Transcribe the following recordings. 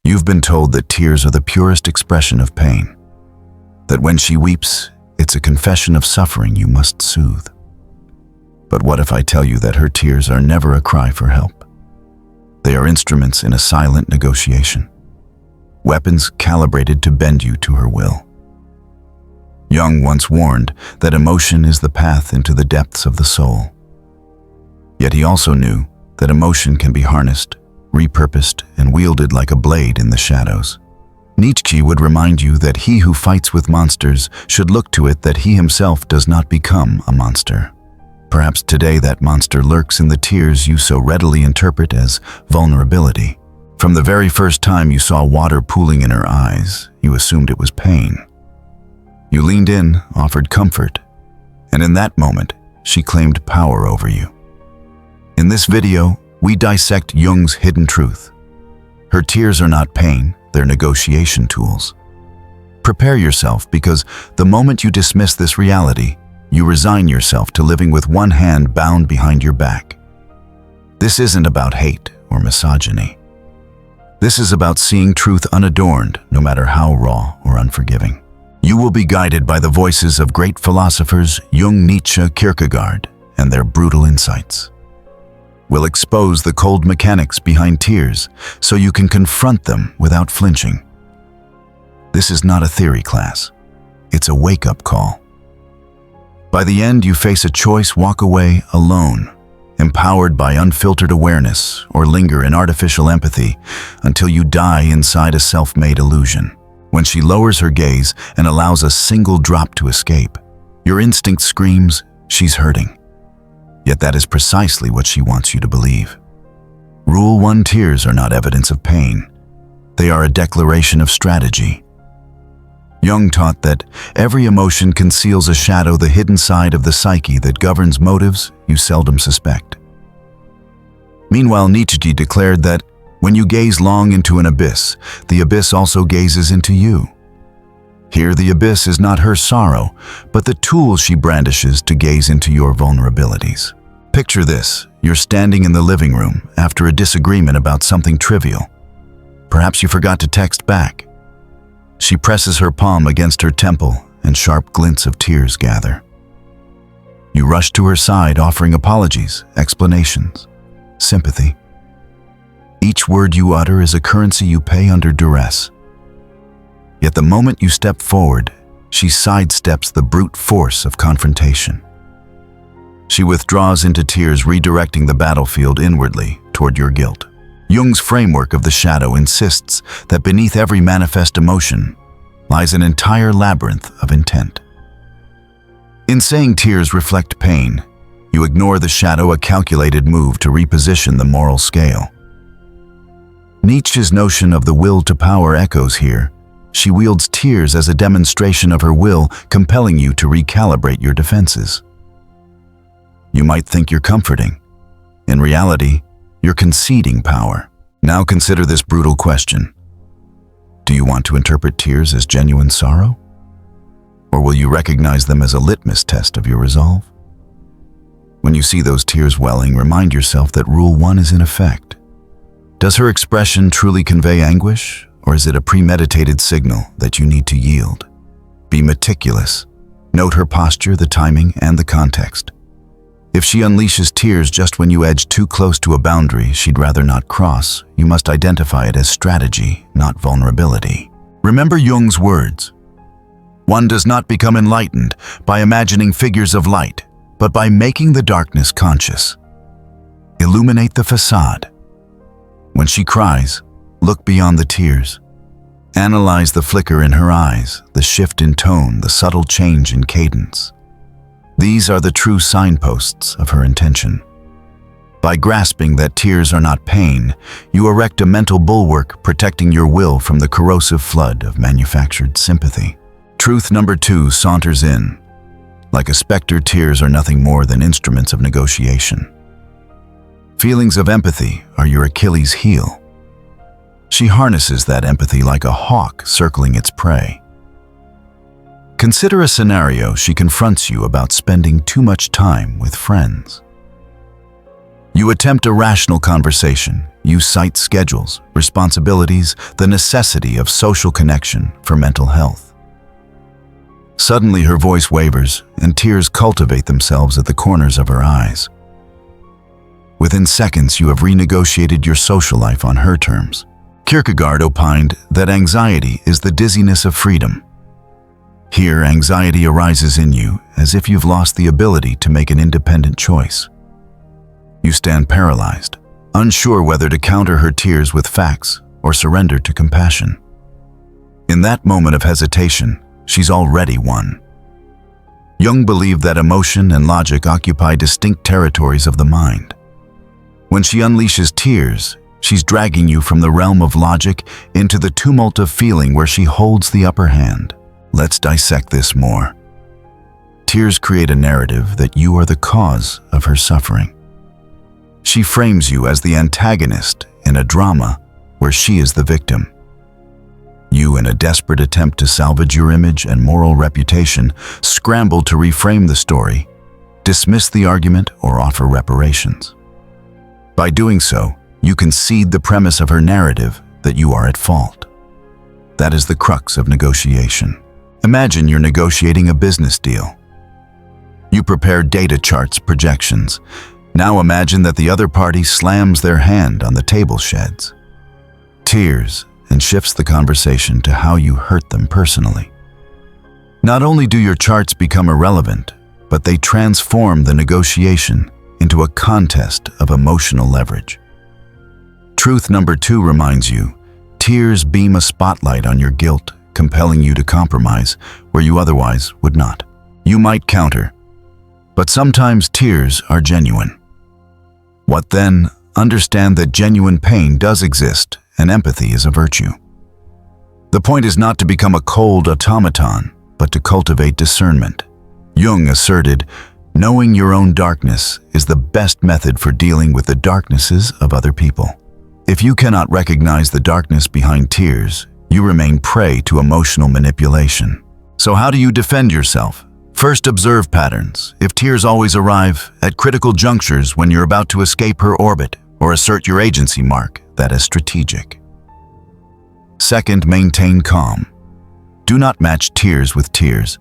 You've been told that tears are the purest expression of pain, that when she weeps, it's a confession of suffering you must soothe. But what if I tell you that her tears are never a cry for help? They are instruments in a silent negotiation, weapons calibrated to bend you to her will. Jung once warned that emotion is the path into the depths of the soul. Yet he also knew that emotion can be harnessed, repurposed, and wielded like a blade in the shadows. Nietzsche would remind you that he who fights with monsters should look to it that he himself does not become a monster. Perhaps today that monster lurks in the tears you so readily interpret as vulnerability. From the very first time you saw water pooling in her eyes, you assumed it was pain. You leaned in, offered comfort, and in that moment, she claimed power over you. In this video, we dissect Jung's hidden truth. Her tears are not pain, they're negotiation tools. Prepare yourself, because the moment you dismiss this reality, you resign yourself to living with one hand bound behind your back. This isn't about hate or misogyny. This is about seeing truth unadorned, no matter how raw or unforgiving. You will be guided by the voices of great philosophers Jung, Nietzsche, Kierkegaard, and their brutal insights. We'll expose the cold mechanics behind tears so you can confront them without flinching. This is not a theory class. It's a wake-up call. By the end, you face a choice: walk away alone, empowered by unfiltered awareness, or linger in artificial empathy until you die inside a self-made illusion. When she lowers her gaze and allows a single drop to escape, your instinct screams, she's hurting. Yet that is precisely what she wants you to believe. Rule 1: tears are not evidence of pain. They are a declaration of strategy. Jung taught that every emotion conceals a shadow, the hidden side of the psyche that governs motives you seldom suspect. Meanwhile, Nietzsche declared that when you gaze long into an abyss, the abyss also gazes into you. Here, the abyss is not her sorrow, but the tool she brandishes to gaze into your vulnerabilities. Picture this: you're standing in the living room after a disagreement about something trivial. Perhaps you forgot to text back. She presses her palm against her temple, and sharp glints of tears gather. You rush to her side, offering apologies, explanations, sympathy. Each word you utter is a currency you pay under duress. Yet the moment you step forward, she sidesteps the brute force of confrontation. She withdraws into tears, redirecting the battlefield inwardly toward your guilt. Jung's framework of the shadow insists that beneath every manifest emotion lies an entire labyrinth of intent. In saying tears reflect pain, you ignore the shadow, a calculated move to reposition the moral scale. Nietzsche's notion of the will to power echoes here. She wields tears as a demonstration of her will, compelling you to recalibrate your defenses. You might think you're comforting. In reality, you're conceding power. Now consider this brutal question. Do you want to interpret tears as genuine sorrow? Or will you recognize them as a litmus test of your resolve? When you see those tears welling, remind yourself that Rule 1 is in effect. Does her expression truly convey anguish, or is it a premeditated signal that you need to yield? Be meticulous. Note her posture, the timing, and the context. If she unleashes tears just when you edge too close to a boundary she'd rather not cross, you must identify it as strategy, not vulnerability. Remember Jung's words. One does not become enlightened by imagining figures of light, but by making the darkness conscious. Illuminate the facade. When she cries, look beyond the tears. Analyze the flicker in her eyes, the shift in tone, the subtle change in cadence. These are the true signposts of her intention. By grasping that tears are not pain, you erect a mental bulwark protecting your will from the corrosive flood of manufactured sympathy. Truth number 2 saunters in. Like a specter, tears are nothing more than instruments of negotiation. Feelings of empathy are your Achilles' heel. She harnesses that empathy like a hawk circling its prey. Consider a scenario she confronts you about spending too much time with friends. You attempt a rational conversation, you cite schedules, responsibilities, the necessity of social connection for mental health. Suddenly her voice wavers and tears cultivate themselves at the corners of her eyes. Within seconds, you have renegotiated your social life on her terms. Kierkegaard opined that anxiety is the dizziness of freedom. Here, anxiety arises in you as if you've lost the ability to make an independent choice. You stand paralyzed, unsure whether to counter her tears with facts or surrender to compassion. In that moment of hesitation, she's already won. Jung believed that emotion and logic occupy distinct territories of the mind. When she unleashes tears, she's dragging you from the realm of logic into the tumult of feeling where she holds the upper hand. Let's dissect this more. Tears create a narrative that you are the cause of her suffering. She frames you as the antagonist in a drama where she is the victim. You, in a desperate attempt to salvage your image and moral reputation, scramble to reframe the story, dismiss the argument, or offer reparations. By doing so, you concede the premise of her narrative that you are at fault. That is the crux of negotiation. Imagine you're negotiating a business deal. You prepare data charts, projections. Now imagine that the other party slams their hand on the table sheds, tears, and shifts the conversation to how you hurt them personally. Not only do your charts become irrelevant, but they transform the negotiation into a contest of emotional leverage. Truth number 2 reminds you, tears beam a spotlight on your guilt, compelling you to compromise where you otherwise would not. You might counter, but sometimes tears are genuine. What then? Understand that genuine pain does exist and empathy is a virtue. The point is not to become a cold automaton, but to cultivate discernment. Jung asserted, knowing your own darkness is the best method for dealing with the darknesses of other people. If you cannot recognize the darkness behind tears, you remain prey to emotional manipulation. So how do you defend yourself? First, observe patterns. If tears always arrive at critical junctures when you're about to escape her orbit or assert your agency, mark that as strategic. Second, maintain calm. Do not match tears with tears.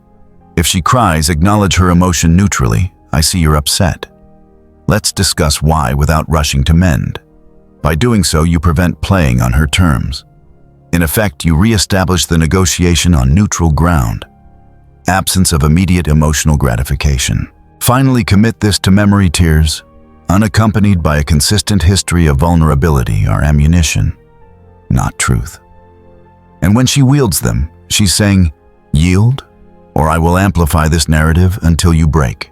If she cries, acknowledge her emotion neutrally. I see you're upset. Let's discuss why without rushing to mend. By doing so, you prevent playing on her terms. In effect, you re-establish the negotiation on neutral ground. Absence of immediate emotional gratification. Finally, commit this to memory: tears, unaccompanied by a consistent history of vulnerability, are ammunition, not truth. And when she wields them, she's saying, yield, or I will amplify this narrative until you break.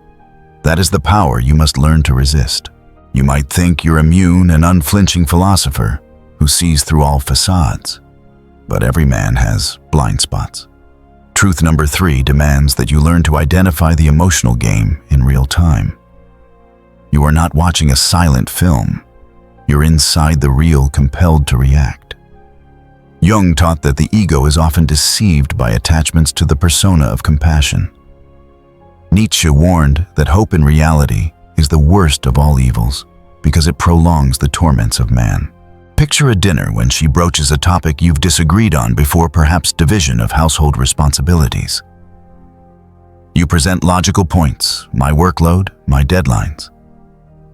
That is the power you must learn to resist. You might think you're immune, an unflinching philosopher who sees through all facades. But every man has blind spots. Truth number 3 demands that you learn to identify the emotional game in real time. You are not watching a silent film. You're inside the reel, compelled to react. Jung taught that the ego is often deceived by attachments to the persona of compassion. Nietzsche warned that hope in reality is the worst of all evils because it prolongs the torments of man. Picture a dinner when she broaches a topic you've disagreed on before, perhaps division of household responsibilities. You present logical points: my workload, my deadlines.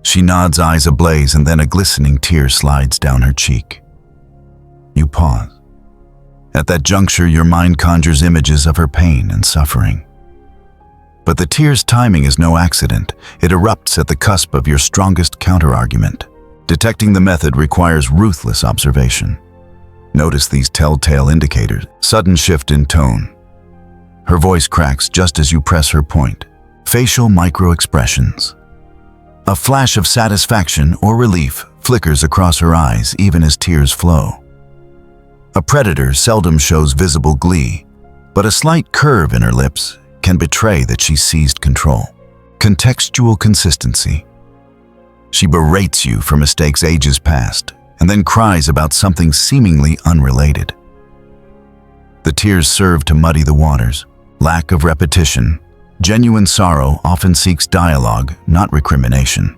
She nods, eyes ablaze, and then a glistening tear slides down her cheek. You pause. At that juncture, your mind conjures images of her pain and suffering. But the tear's timing is no accident. It erupts at the cusp of your strongest counterargument. Detecting the method requires ruthless observation. Notice these telltale indicators: sudden shift in tone. Her voice cracks just as you press her point. Facial micro-expressions. A flash of satisfaction or relief flickers across her eyes even as tears flow. A predator seldom shows visible glee, but a slight curve in her lips can betray that she's seized control. Contextual consistency. She berates you for mistakes ages past, and then cries about something seemingly unrelated. The tears serve to muddy the waters. Lack of repetition. Genuine sorrow often seeks dialogue, not recrimination.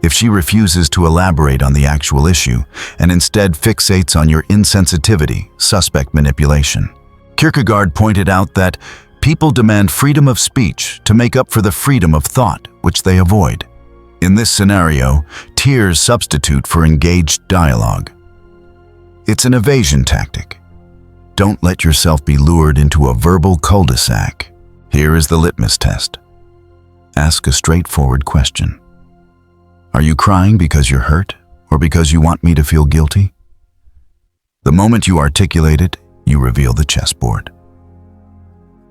If she refuses to elaborate on the actual issue and instead fixates on your insensitivity, suspect manipulation. Kierkegaard pointed out that people demand freedom of speech to make up for the freedom of thought, which they avoid. In this scenario, tears substitute for engaged dialogue. It's an evasion tactic. Don't let yourself be lured into a verbal cul-de-sac. Here is the litmus test. Ask a straightforward question. Are you crying because you're hurt or because you want me to feel guilty? The moment you articulate it, you reveal the chessboard.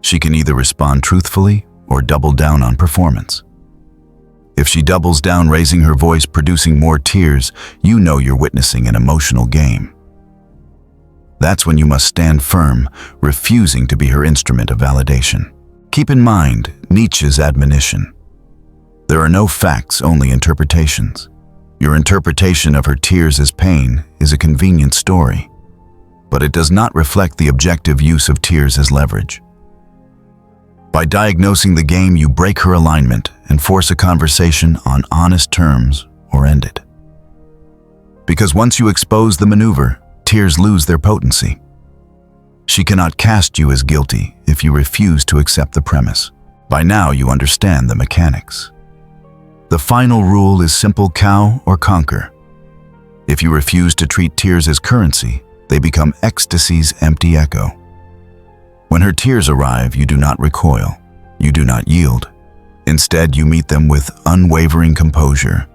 She can either respond truthfully or double down on performance. If she doubles down, raising her voice, producing more tears, you know you're witnessing an emotional game. That's when you must stand firm, refusing to be her instrument of validation. Keep in mind Nietzsche's admonition. There are no facts, only interpretations. Your interpretation of her tears as pain is a convenient story, but it does not reflect the objective use of tears as leverage. By diagnosing the game, you break her alignment and force a conversation on honest terms or end it. Because once you expose the maneuver, tears lose their potency. She cannot cast you as guilty if you refuse to accept the premise. By now, you understand the mechanics. The final rule is simple: cow or conquer. If you refuse to treat tears as currency, they become ecstasy's empty echo. When her tears arrive, you do not recoil, you do not yield. Instead, you meet them with unwavering composure.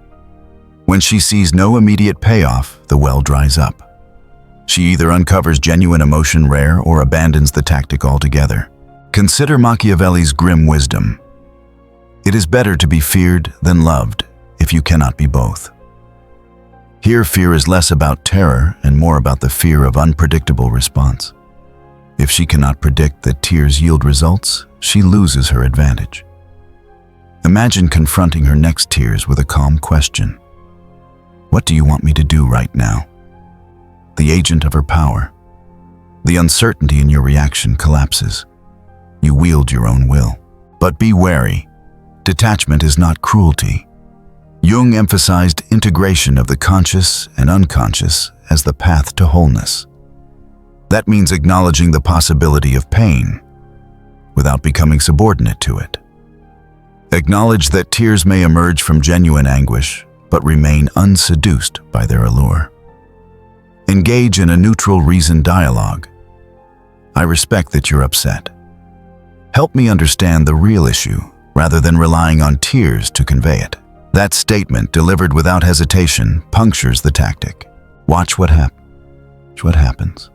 When she sees no immediate payoff, the well dries up. She either uncovers genuine emotion rare or abandons the tactic altogether. Consider Machiavelli's grim wisdom. It is better to be feared than loved if you cannot be both. Here, fear is less about terror and more about the fear of unpredictable response. If she cannot predict that tears yield results, she loses her advantage. Imagine confronting her next tears with a calm question. What do you want me to do right now? The agent of her power. The uncertainty in your reaction collapses. You wield your own will. But be wary. Detachment is not cruelty. Jung emphasized integration of the conscious and unconscious as the path to wholeness. That means acknowledging the possibility of pain without becoming subordinate to it. Acknowledge that tears may emerge from genuine anguish, but remain unseduced by their allure. Engage in a neutral, reasoned dialogue. I respect that you're upset. Help me understand the real issue rather than relying on tears to convey it. That statement, delivered without hesitation, punctures the tactic. Watch what happens.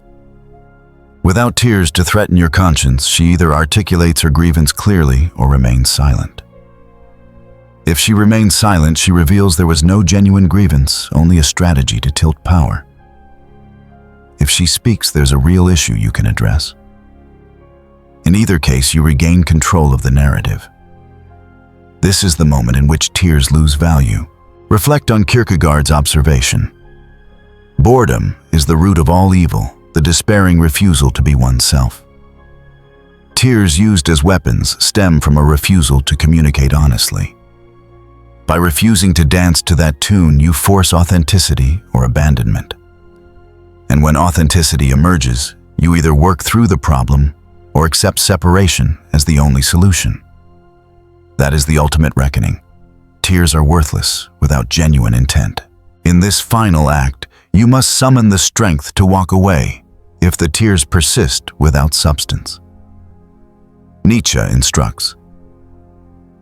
Without tears to threaten your conscience, she either articulates her grievance clearly or remains silent. If she remains silent, she reveals there was no genuine grievance, only a strategy to tilt power. If she speaks, there's a real issue you can address. In either case, you regain control of the narrative. This is the moment in which tears lose value. Reflect on Kierkegaard's observation. Boredom is the root of all evil, the despairing refusal to be oneself. Tears used as weapons stem from a refusal to communicate honestly. By refusing to dance to that tune, you force authenticity or abandonment. And when authenticity emerges, you either work through the problem or accept separation as the only solution. That is the ultimate reckoning. Tears are worthless without genuine intent. In this final act, you must summon the strength to walk away if the tears persist without substance. Nietzsche instructs,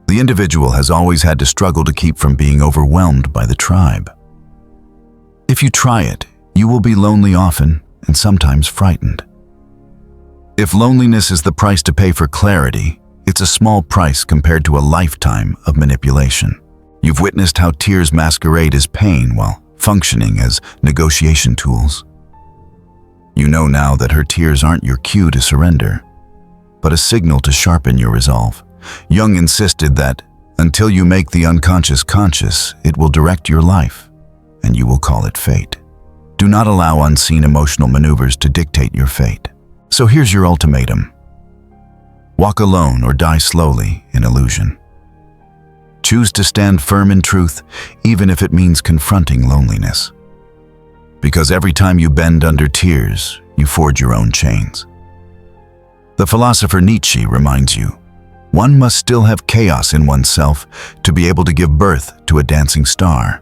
the individual has always had to struggle to keep from being overwhelmed by the tribe. If you try it, you will be lonely often and sometimes frightened. If loneliness is the price to pay for clarity, it's a small price compared to a lifetime of manipulation. You've witnessed how tears masquerade as pain while functioning as negotiation tools. You know now that her tears aren't your cue to surrender, but a signal to sharpen your resolve. Jung insisted that until you make the unconscious conscious, it will direct your life, and you will call it fate. Do not allow unseen emotional maneuvers to dictate your fate. So here's your ultimatum. Walk alone or die slowly in illusion. Choose to stand firm in truth, even if it means confronting loneliness. Because every time you bend under tears, you forge your own chains. The philosopher Nietzsche reminds you, one must still have chaos in oneself to be able to give birth to a dancing star.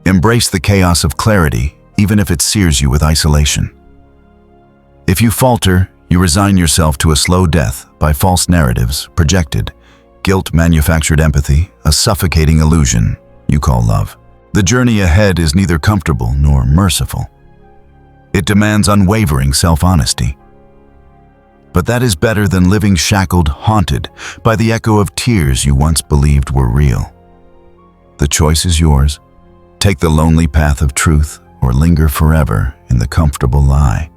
Embrace the chaos of clarity, even if it sears you with isolation. If you falter, you resign yourself to a slow death by false narratives, projected, guilt-manufactured empathy, a suffocating illusion you call love. The journey ahead is neither comfortable nor merciful. It demands unwavering self-honesty. But that is better than living shackled, haunted by the echo of tears you once believed were real. The choice is yours. Take the lonely path of truth or linger forever in the comfortable lie.